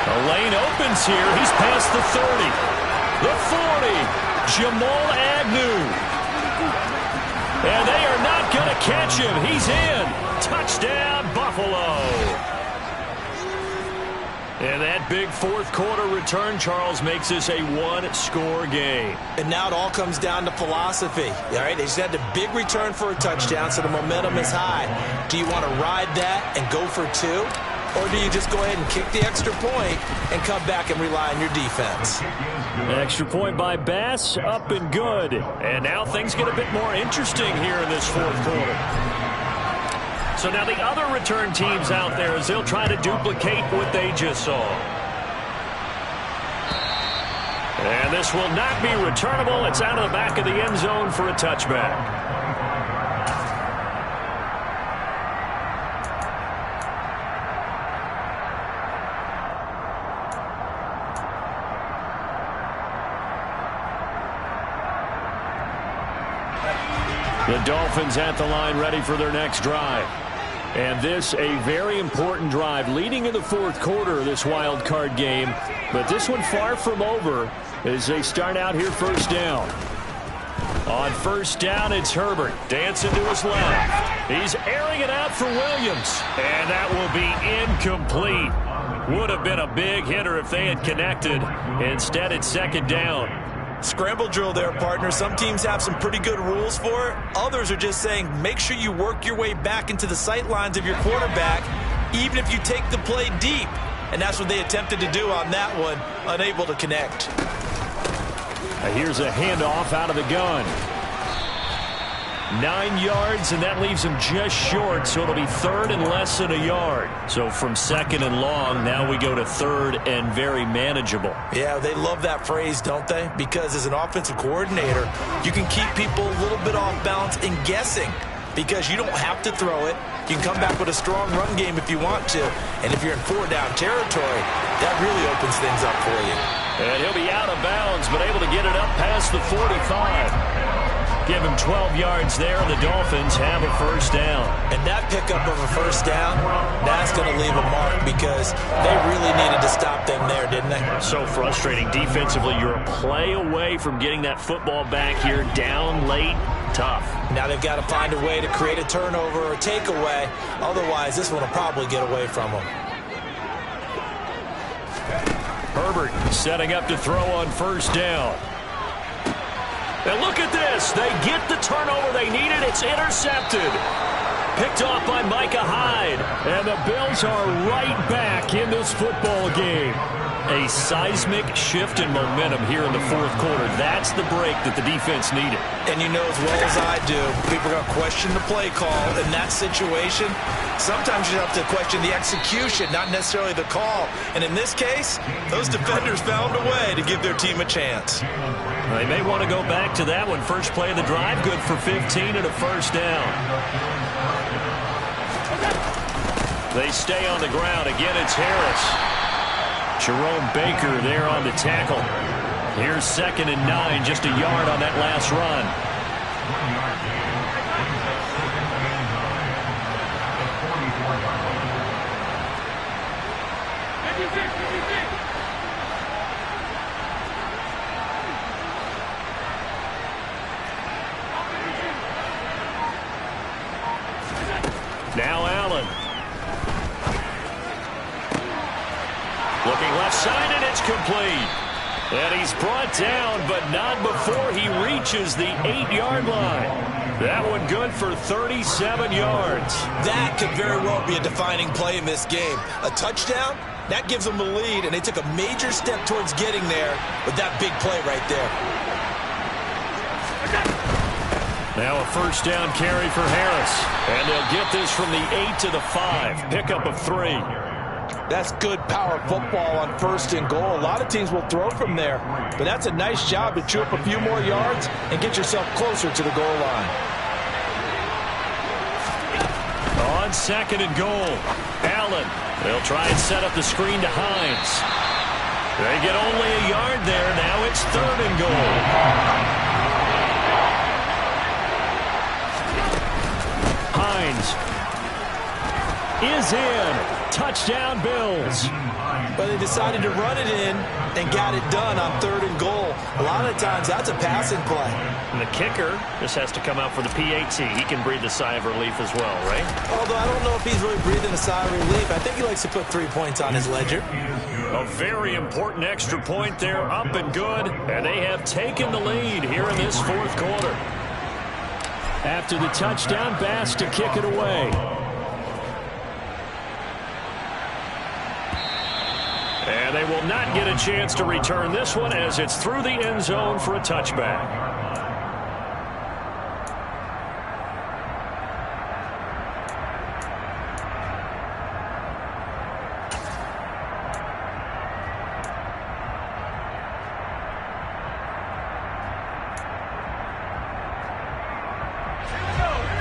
The lane opens here. He's past the 30, the 40. Jamal Agnew. And they are not going to catch him. He's in. Touchdown, Buffalo. And that big 4th quarter return, Charles, makes this a 1-score game. And now it all comes down to philosophy. All right, they just had a big return for a touchdown, so the momentum is high. Do you want to ride that and go for 2? Or do you just go ahead and kick the extra point and come back and rely on your defense? Extra point by Bass, up and good. And now things get a bit more interesting here in this 4th quarter. So now the other return teams out there as they'll try to duplicate what they just saw. And this will not be returnable. It's out of the back of the end zone for a touchback. The Dolphins at the line ready for their next drive. And this a very important drive leading in the 4th quarter of this wild card game. But this one far from over as they start out here 1st down. On 1st down, it's Herbert dancing to his left. He's airing it out for Williams. And that will be incomplete. Would have been a big hitter if they had connected. Instead, it's 2nd down. Scramble drill there, partner. Some teams have some pretty good rules for it. Others are just saying make sure you work your way back into the sight lines of your quarterback, even if you take the play deep. And that's what they attempted to do on that one, unable to connect. Here's a handoff out of the gun. 9 yards, and that leaves him just short, so it'll be 3rd and less than a yard. So from 2nd and long, now we go to 3rd and very manageable. Yeah, they love that phrase, don't they? Because as an offensive coordinator, you can keep people a little bit off balance and guessing because you don't have to throw it. You can come back with a strong run game if you want to. And if you're in 4-down territory, that really opens things up for you. And he'll be out of bounds, but able to get it up past the 45. Give him 12 yards there, and the Dolphins have a 1st down. And that pickup of a 1st down, that's going to leave a mark because they really needed to stop them there, didn't they? So frustrating defensively. You're a play away from getting that football back here down late. Tough. Now they've got to find a way to create a turnover or takeaway. Otherwise, this one will probably get away from them. Herbert setting up to throw on 1st down. And look at this. They get the turnover they needed. It's intercepted. Picked off by Micah Hyde. And the Bills are right back in this football game. A seismic shift in momentum here in the fourth quarter. That's the break that the defense needed. And you know as well as I do, people are going to question the play call in that situation. Sometimes you have to question the execution, not necessarily the call. And in this case, those defenders found a way to give their team a chance. They may want to go back to that one. First play of the drive, good for 15 and a first down. They stay on the ground. Again, it's Harris. Jerome Baker there on the tackle. Here's 2nd and 9, just a yard on that last run. Now Allen. Looking left side, and it's complete. And he's brought down, but not before he reaches the 8-yard line. That one good for 37 yards. That could very well be a defining play in this game. A touchdown, that gives them the lead, and they took a major step towards getting there with that big play right there. Now a first down carry for Harris. And they'll get this from the 8 to the 5. Pickup of 3. That's good power football on 1st and goal. A lot of teams will throw from there, but that's a nice job to chew up a few more yards and get yourself closer to the goal line. On 2nd and goal, Allen. They'll try and set up the screen to Hines. They get only a yard there. Now it's 3rd and goal. Hines is in. Touchdown, Bills. But they decided to run it in and got it done on 3rd and goal. A lot of times, that's a passing play. And the kicker just has to come out for the PAT. He can breathe a sigh of relief as well, right? Although I don't know if he's really breathing a sigh of relief. I think he likes to put 3 points on his ledger. A very important extra point there, up and good. And they have taken the lead here in this fourth quarter. After the touchdown, Bass to kick it away. And they will not get a chance to return this one as it's through the end zone for a touchback.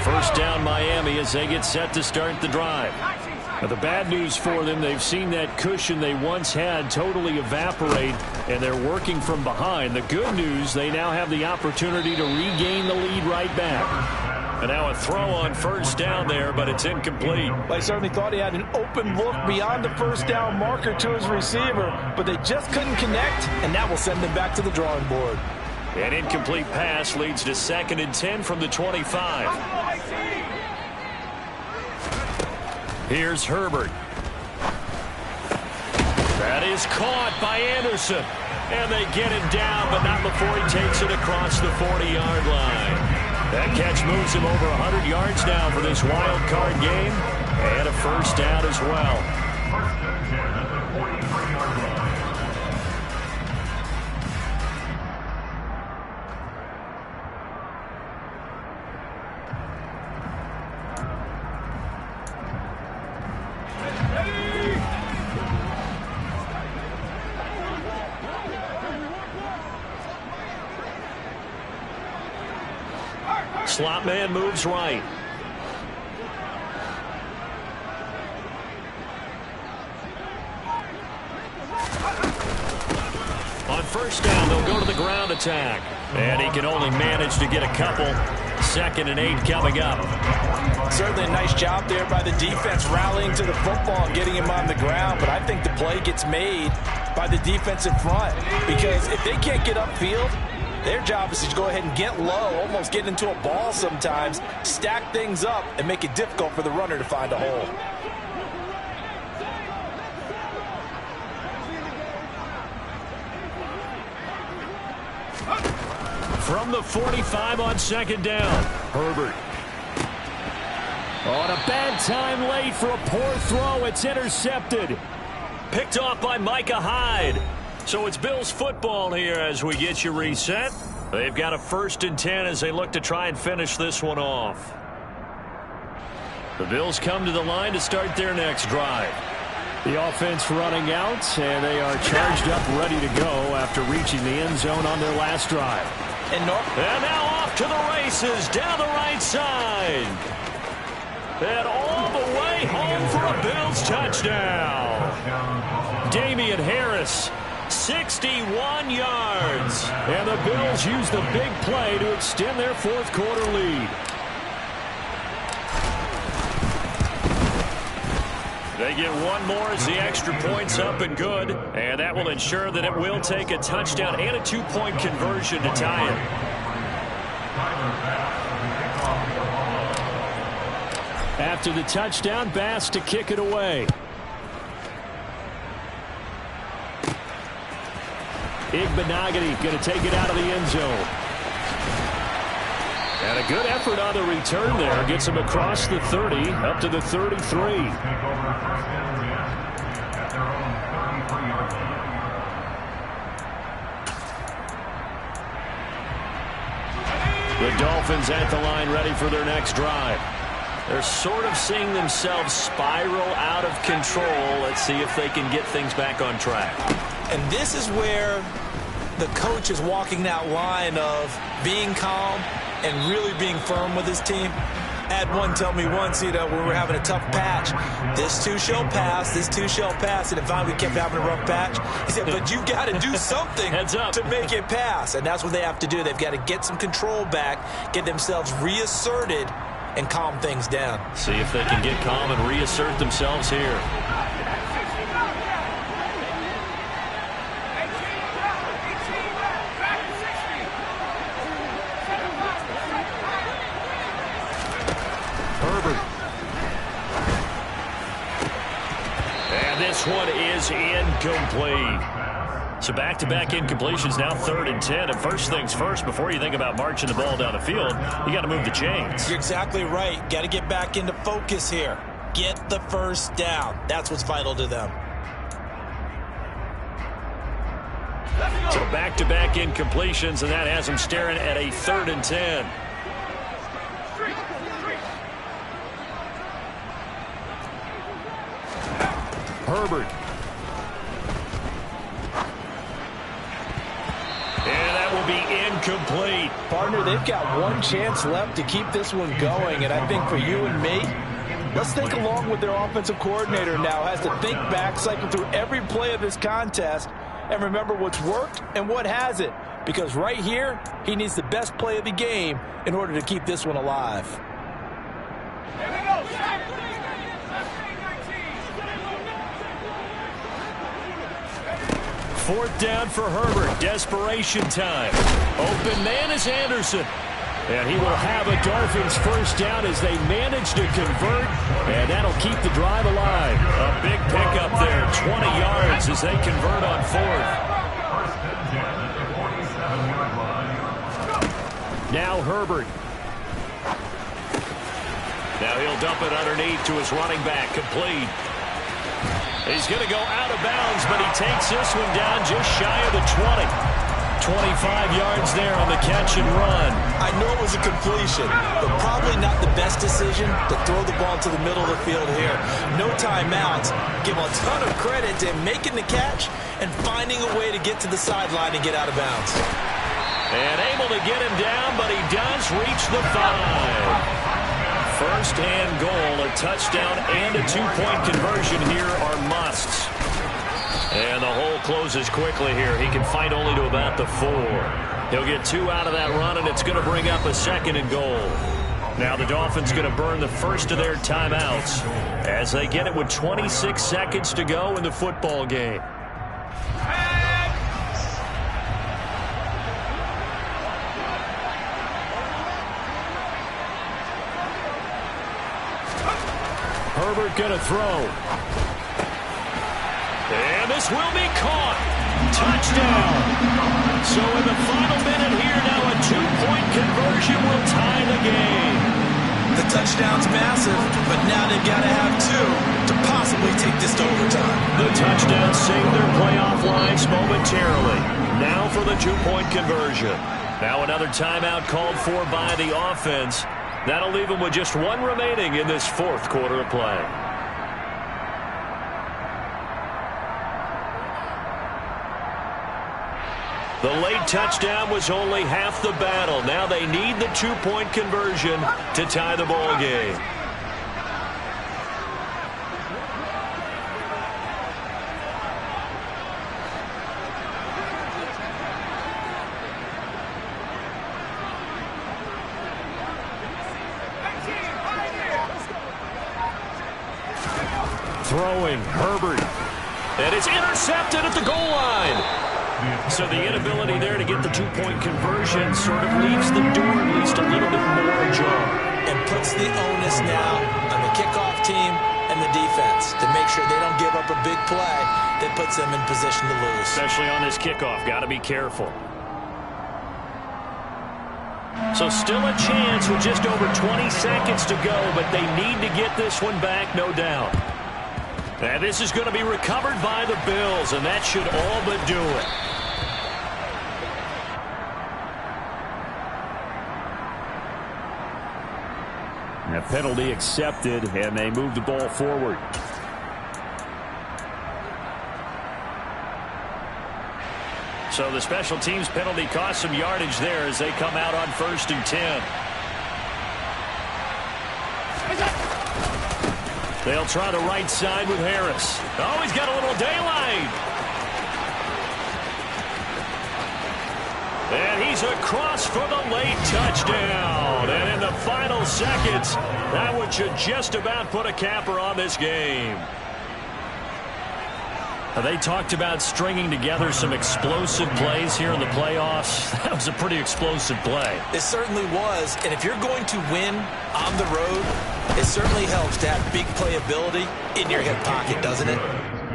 First down Miami as they get set to start the drive. Now, the bad news for them, they've seen that cushion they once had totally evaporate, and they're working from behind. The good news, they now have the opportunity to regain the lead right back. And now a throw on first down there, but it's incomplete. Well, I certainly thought he had an open look beyond the first down marker to his receiver, but they just couldn't connect, and that will send them back to the drawing board. An incomplete pass leads to 2nd and 10 from the 25. Here's Herbert. That is caught by Anderson. And they get him down, but not before he takes it across the 40-yard line. That catch moves him over 100 yards now for this wild card game. And a first down as well. Slot man moves right. On first down, they'll go to the ground attack. And he can only manage to get a couple. 2nd and 8 coming up. Certainly a nice job there by the defense rallying to the football and getting him on the ground. But I think the play gets made by the defensive front. Because if they can't get upfield, their job is to go ahead and get low, almost get into a ball sometimes, stack things up, and make it difficult for the runner to find a hole. From the 45 on 2nd down, Herbert. On a bad time late for a poor throw, it's intercepted. Picked off by Micah Hyde. So it's Bills football here as we get you reset. They've got a 1st and 10 as they look to try and finish this one off. The Bills come to the line to start their next drive. The offense running out, and they are charged up, ready to go after reaching the end zone on their last drive. And now off to the races down the right side. And all the way home for a Bills touchdown. Damian Harris, 61 yards. And the Bills use the big play to extend their 4th quarter lead. They get one more as the extra point's up and good. And that will ensure that it will take a touchdown and a 2-point conversion to tie it. After the touchdown, Bass to kick it away. Igbenogany going to take it out of the end zone. And a good effort on the return there. Gets him across the 30, up to the 33. The Dolphins at the line ready for their next drive. They're sort of seeing themselves spiral out of control. Let's see if they can get things back on track. And this is where the coach is walking that line of being calm and really being firm with his team. Had one tell me once, when we were having a tough patch, this too shall pass, this too shall pass. And if finally we kept having a rough patch, he said, but you've got to do something to make it pass. And that's what they have to do. They've got to get some control back, get themselves reasserted, and calm things down. See if they can get calm and reassert themselves here. This one is incomplete. So back-to-back incompletions, now 3rd and 10. And first things first, before you think about marching the ball down the field, you got to move the chains. You're exactly right. Got to get back into focus here. Get the first down. That's what's vital to them. So back-to-back incompletions, and that has them staring at a 3rd and 10. Herbert. And that will be incomplete. Partner, they've got one chance left to keep this one going, and I think for you and me, let's think along with their offensive coordinator now. Has to think back, cycle through every play of this contest, and remember what's worked and what hasn't. Because right here, he needs the best play of the game in order to keep this one alive. Here we go. 4th down for Herbert. Desperation time. Open man is Anderson. And he will have a Dolphins 1st down as they manage to convert. And that'll keep the drive alive. A big pickup there. 20 yards as they convert on 4th. Now Herbert. Now he'll dump it underneath to his running back. Complete. He's going to go out of bounds, but he takes this one down just shy of the 20. 25 yards there on the catch and run. I know it was a completion, but probably not the best decision to throw the ball to the middle of the field here. No timeouts. Give him a ton of credit to making the catch and finding a way to get to the sideline and get out of bounds. And able to get him down, but he does reach the 5. 1st and goal, a touchdown and a 2-point conversion here are musts. And the hole closes quickly here. He can fight only to about the 4. He'll get 2 out of that run, and it's going to bring up a 2nd and goal. Now the Dolphins going to burn the first of their timeouts as they get it with 26 seconds to go in the football game. Herbert going to throw. And this will be caught. Touchdown. So in the final minute here now, a 2-point conversion will tie the game. The touchdown's massive, but now they've got to have 2 to possibly comfortably take this to overtime. The touchdown saved their playoff lives momentarily. Now for the two-point conversion. Now another timeout called for by the offense. That'll leave them with just one remaining in this fourth quarter of play. The late touchdown was only half the battle. Now they need the two-point conversion to tie the ball game. Throwing, Herbert. And it's intercepted at the goal line. So the inability there to get the two-point conversion sort of leaves the door at least a little bit more ajar. And puts the onus now on the kickoff team and the defense to make sure they don't give up a big play that puts them in position to lose. Especially on this kickoff. Got to be careful. So still a chance with just over 20 seconds to go, but they need to get this one back, no doubt. And this is going to be recovered by the Bills, and that should all but do it. A penalty accepted, and they move the ball forward. So the special teams penalty cost some yardage there as they come out on 1st and 10. They'll try the right side with Harris. Oh, he's got a little daylight. And he's across for the late touchdown. And in the final seconds, that one should just about put a capper on this game. They talked about stringing together some explosive plays here in the playoffs. That was a pretty explosive play. It certainly was. And if you're going to win on the road, it certainly helps to have big playability in your hip pocket, doesn't it?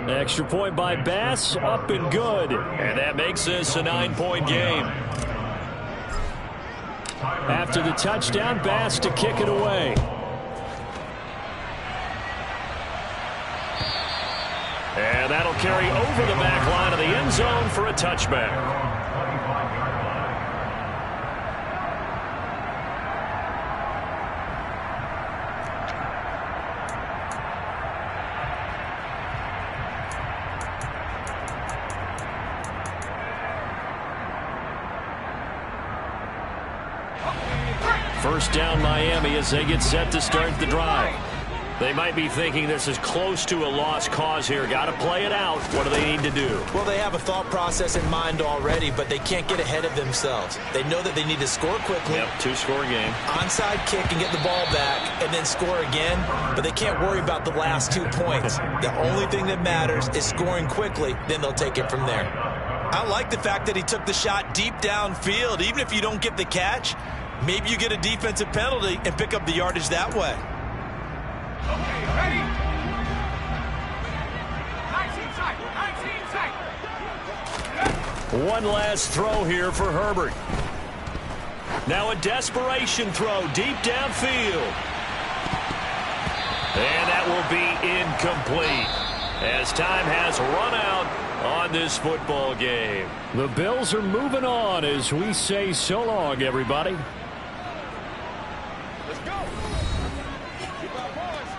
Extra point by Bass, up and good. And that makes this a 9-point game. After the touchdown, Bass to kick it away. And that'll carry over the back line of the end zone for a touchback. First down Miami as they get set to start the drive. They might be thinking this is close to a lost cause here. Got to play it out. What do they need to do? Well, they have a thought process in mind already, but they can't get ahead of themselves. They know that they need to score quickly. Yep, 2-score game. Onside kick and get the ball back and then score again, but they can't worry about the last 2 points. The only thing that matters is scoring quickly, then they'll take it from there. I like the fact that he took the shot deep downfield. Even if you don't get the catch, maybe you get a defensive penalty and pick up the yardage that way. Okay, ready? 19 side. One last throw here for Herbert. Now a desperation throw deep downfield. And that will be incomplete as time has run out on this football game. The Bills are moving on as we say so long, everybody. Let's go. Keep our boys.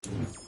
2.